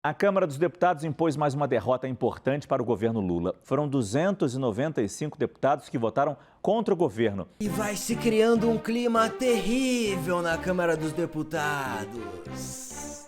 A Câmara dos Deputados impôs mais uma derrota importante para o governo Lula. Foram 295 deputados que votaram contra o governo. E vai se criando um clima terrível na Câmara dos Deputados.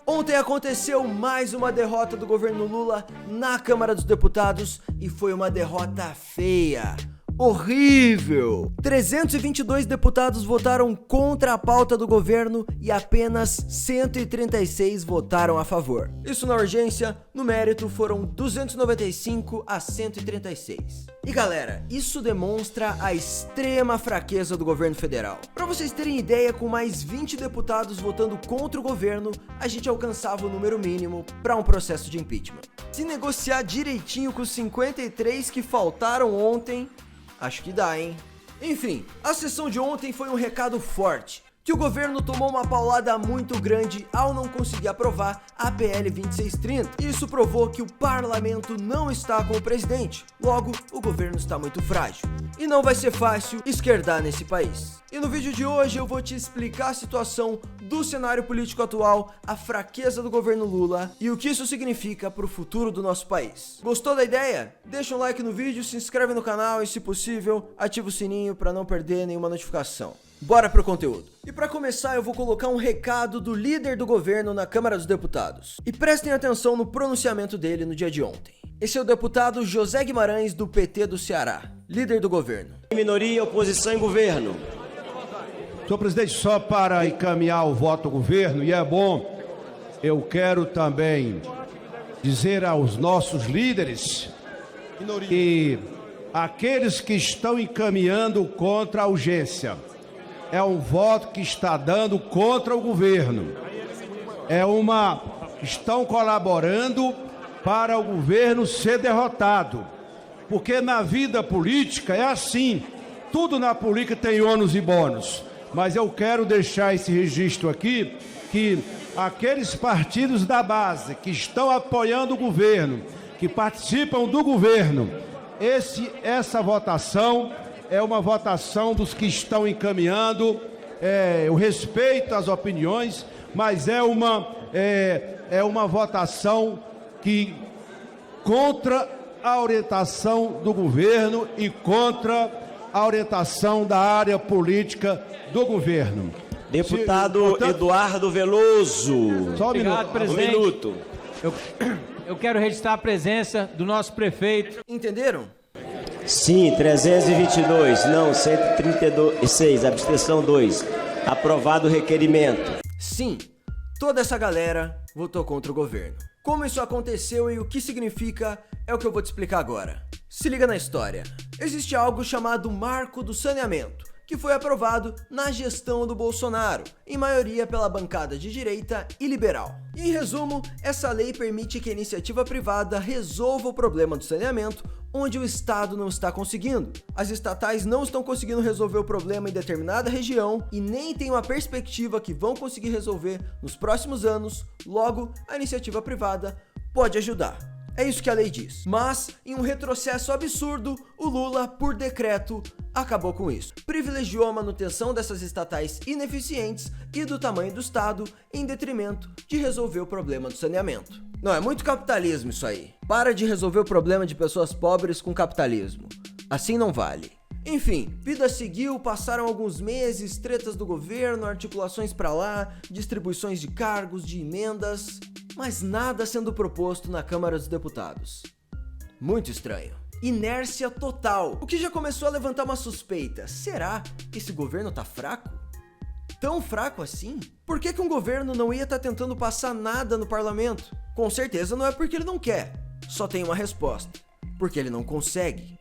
Ontem aconteceu mais uma derrota do governo Lula na Câmara dos Deputados e foi uma derrota feia. Horrível! 322 deputados votaram contra a pauta do governo e apenas 136 votaram a favor. Isso na urgência, no mérito foram 295 a 136. E galera, isso demonstra a extrema fraqueza do governo federal. Para vocês terem ideia, com mais 20 deputados votando contra o governo, a gente alcançava o número mínimo para um processo de impeachment. Se negociar direitinho com os 53 que faltaram ontem, acho que dá, hein? Enfim, a sessão de ontem foi um recado forte, que o governo tomou uma paulada muito grande ao não conseguir aprovar a PL 2630. Isso provou que o parlamento não está com o presidente, logo o governo está muito frágil. E não vai ser fácil esquerdar nesse país. E no vídeo de hoje eu vou te explicar a situação do cenário político atual, a fraqueza do governo Lula e o que isso significa para o futuro do nosso país. Gostou da ideia? Deixa um like no vídeo, se inscreve no canal e, se possível, ativa o sininho para não perder nenhuma notificação. Bora pro conteúdo. E para começar eu vou colocar um recado do líder do governo na Câmara dos Deputados. E prestem atenção no pronunciamento dele no dia de ontem. Esse é o deputado José Guimarães do PT do Ceará, líder do governo. Minoria, oposição e governo. Senhor presidente, só para encaminhar o voto ao governo, e é bom, eu quero também dizer aos nossos líderes que aqueles que estão encaminhando contra a urgência, é um voto que está dando contra o governo. Estão colaborando para o governo ser derrotado. Porque na vida política é assim. Tudo na política tem ônus e bônus. Mas eu quero deixar esse registro aqui, que aqueles partidos da base que estão apoiando o governo, que participam do governo, essa votação é uma votação dos que estão encaminhando, eu respeito as opiniões, mas é uma votação que contra a orientação do governo e contra a orientação da área política do governo. Deputado Eduardo Veloso. Só um Obrigado, minuto. presidente. Um minuto. Eu quero registrar a presença do nosso prefeito. Entenderam? Sim, 322. Não, 136. Abstenção 2. Aprovado o requerimento. Sim, toda essa galera votou contra o governo. Como isso aconteceu e o que significa é o que eu vou te explicar agora. Se liga na história. Existe algo chamado Marco do Saneamento, que foi aprovado na gestão do Bolsonaro, em maioria pela bancada de direita e liberal. E, em resumo, essa lei permite que a iniciativa privada resolva o problema do saneamento onde o Estado não está conseguindo. As estatais não estão conseguindo resolver o problema em determinada região e nem tem uma perspectiva que vão conseguir resolver nos próximos anos, logo, a iniciativa privada pode ajudar. É isso que a lei diz. Mas, em um retrocesso absurdo, o Lula, por decreto, acabou com isso. Privilegiou a manutenção dessas estatais ineficientes e do tamanho do Estado em detrimento de resolver o problema do saneamento. Não, é muito capitalismo isso aí. Para de resolver o problema de pessoas pobres com capitalismo. Assim não vale. Enfim, vida seguiu, passaram alguns meses, tretas do governo, articulações pra lá, distribuições de cargos, de emendas, mas nada sendo proposto na Câmara dos Deputados. Muito estranho. Inércia total, o que já começou a levantar uma suspeita. Será que esse governo tá fraco? Tão fraco assim? Por que um governo não ia estar tentando passar nada no parlamento? Com certeza não é porque ele não quer. Só tem uma resposta. Porque ele não consegue.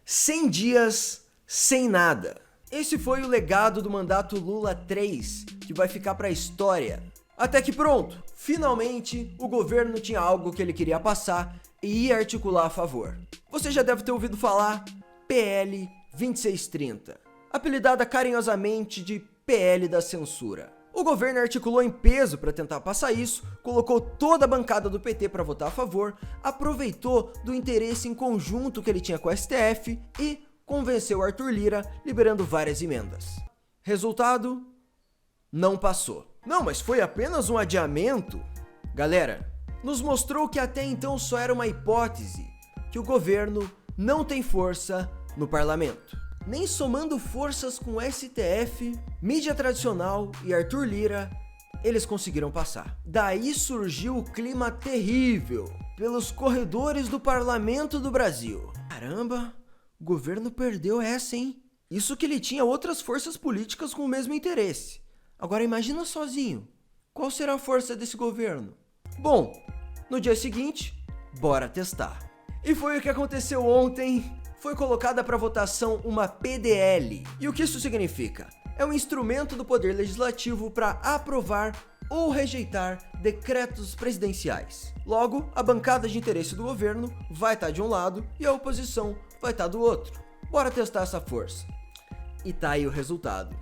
100 dias sem nada. Esse foi o legado do mandato Lula 3, que vai ficar para a história. Até que pronto, finalmente o governo tinha algo que ele queria passar e ia articular a favor. Você já deve ter ouvido falar PL 2630, apelidada carinhosamente de PL da censura. O governo articulou em peso para tentar passar isso, colocou toda a bancada do PT para votar a favor, aproveitou do interesse em conjunto que ele tinha com o STF e convenceu Arthur Lira, liberando várias emendas. Resultado? Não passou. Não, mas foi apenas um adiamento? Galera, nos mostrou que até então só era uma hipótese, que o governo não tem força no parlamento. Nem somando forças com o STF, mídia tradicional e Arthur Lira, eles conseguiram passar. Daí surgiu o clima terrível pelos corredores do parlamento do Brasil. Caramba, o governo perdeu essa, hein? Isso que ele tinha outras forças políticas com o mesmo interesse. Agora imagina sozinho. Qual será a força desse governo? Bom, no dia seguinte, bora testar. E foi o que aconteceu ontem. Foi colocada para votação uma PDL. E o que isso significa? É um instrumento do Poder Legislativo para aprovar ou rejeitar decretos presidenciais. Logo, a bancada de interesse do governo vai estar de um lado e a oposição vai estar do outro. Bora testar essa força. E tá aí o resultado.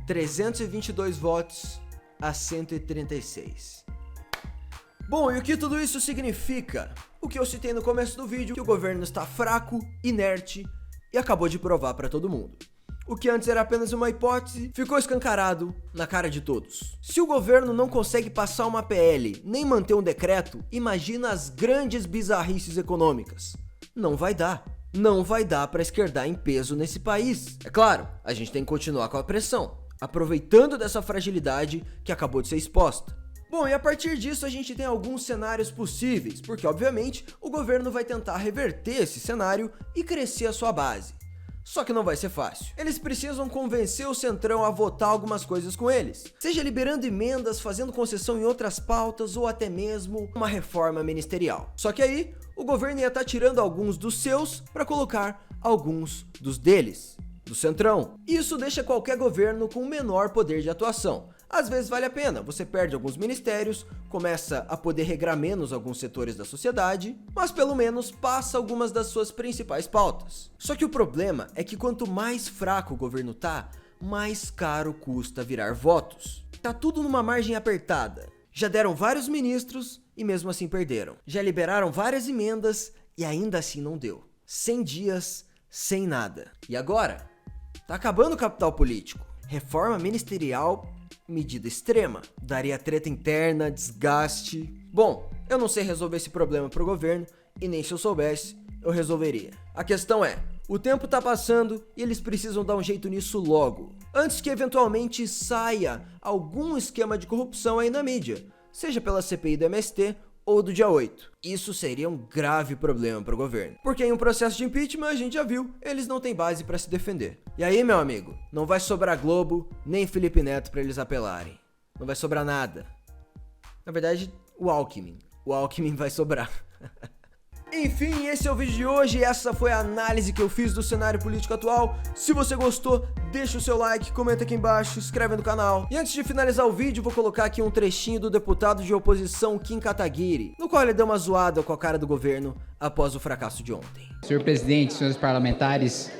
322 votos a 136. Bom, e o que tudo isso significa? O que eu citei no começo do vídeo, que o governo está fraco, inerte e acabou de provar para todo mundo. O que antes era apenas uma hipótese, ficou escancarado na cara de todos. Se o governo não consegue passar uma PL, nem manter um decreto, imagina as grandes bizarrices econômicas. Não vai dar. Não vai dar para esquerdar em peso nesse país. É claro, a gente tem que continuar com a pressão, aproveitando dessa fragilidade que acabou de ser exposta. Bom, e a partir disso a gente tem alguns cenários possíveis, porque obviamente o governo vai tentar reverter esse cenário e crescer a sua base. Só que não vai ser fácil. Eles precisam convencer o Centrão a votar algumas coisas com eles, seja liberando emendas, fazendo concessão em outras pautas ou até mesmo uma reforma ministerial. Só que aí o governo ia estar tirando alguns dos seus para colocar alguns dos deles, do Centrão. Isso deixa qualquer governo com menor poder de atuação. Às vezes vale a pena, você perde alguns ministérios, começa a poder regrar menos alguns setores da sociedade, mas pelo menos passa algumas das suas principais pautas. Só que o problema é que quanto mais fraco o governo tá, mais caro custa virar votos. Tá tudo numa margem apertada. Já deram vários ministros e mesmo assim perderam. Já liberaram várias emendas e ainda assim não deu. 100 dias sem nada. E agora? Tá acabando o capital político. Reforma ministerial, medida extrema. Daria treta interna, desgaste. Bom, eu não sei resolver esse problema pro governo e nem se eu soubesse, eu resolveria. A questão é, o tempo tá passando e eles precisam dar um jeito nisso logo, antes que eventualmente saia algum esquema de corrupção aí na mídia, seja pela CPI do MST ou do dia 8. Isso seria um grave problema para o governo, porque em um processo de impeachment a gente já viu, eles não têm base para se defender. E aí, meu amigo, não vai sobrar Globo nem Felipe Neto para eles apelarem. Não vai sobrar nada. Na verdade, o Alckmin vai sobrar. Enfim, esse é o vídeo de hoje, essa foi a análise que eu fiz do cenário político atual. Se você gostou, deixa o seu like, comenta aqui embaixo, se inscreve no canal. E antes de finalizar o vídeo, vou colocar aqui um trechinho do deputado de oposição Kim Kataguiri, no qual ele deu uma zoada com a cara do governo após o fracasso de ontem. Senhor presidente, senhores parlamentares,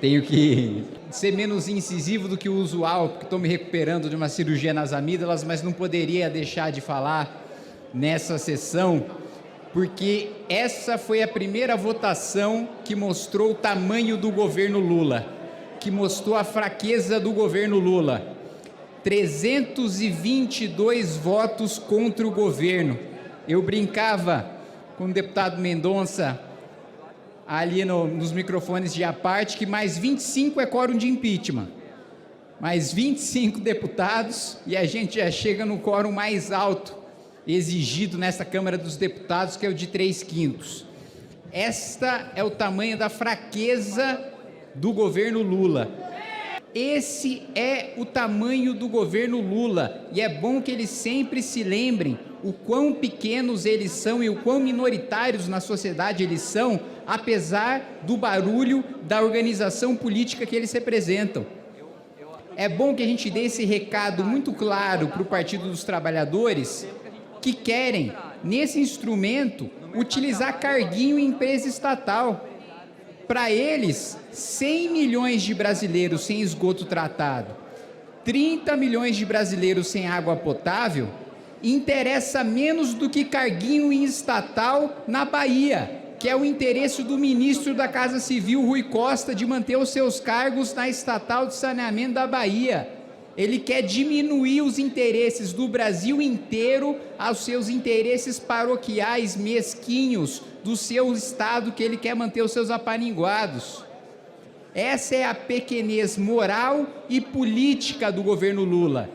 tenho que ser menos incisivo do que o usual, porque estou me recuperando de uma cirurgia nas amígdalas, mas não poderia deixar de falar nessa sessão, porque essa foi a primeira votação que mostrou o tamanho do governo Lula, que mostrou a fraqueza do governo Lula. 322 votos contra o governo. Eu brincava com o deputado Mendonça ali nos microfones de à parte que mais 25 é quórum de impeachment. Mais 25 deputados e a gente já chega no quórum mais alto exigido nessa Câmara dos Deputados, que é o de 3/5. Esta é o tamanho da fraqueza do governo Lula. Esse é o tamanho do governo Lula, e é bom que eles sempre se lembrem o quão pequenos eles são e o quão minoritários na sociedade eles são, apesar do barulho da organização política que eles representam. É bom que a gente dê esse recado muito claro para o Partido dos Trabalhadores, que querem, nesse instrumento, utilizar carguinho em empresa estatal. Para eles, 100 milhões de brasileiros sem esgoto tratado, 30 milhões de brasileiros sem água potável, interessa menos do que carguinho em estatal na Bahia, que é o interesse do ministro da Casa Civil, Rui Costa, de manter os seus cargos na estatal de saneamento da Bahia. Ele quer diminuir os interesses do Brasil inteiro aos seus interesses paroquiais mesquinhos do seu estado, que ele quer manter os seus apaninguados. Essa é a pequenez moral e política do governo Lula.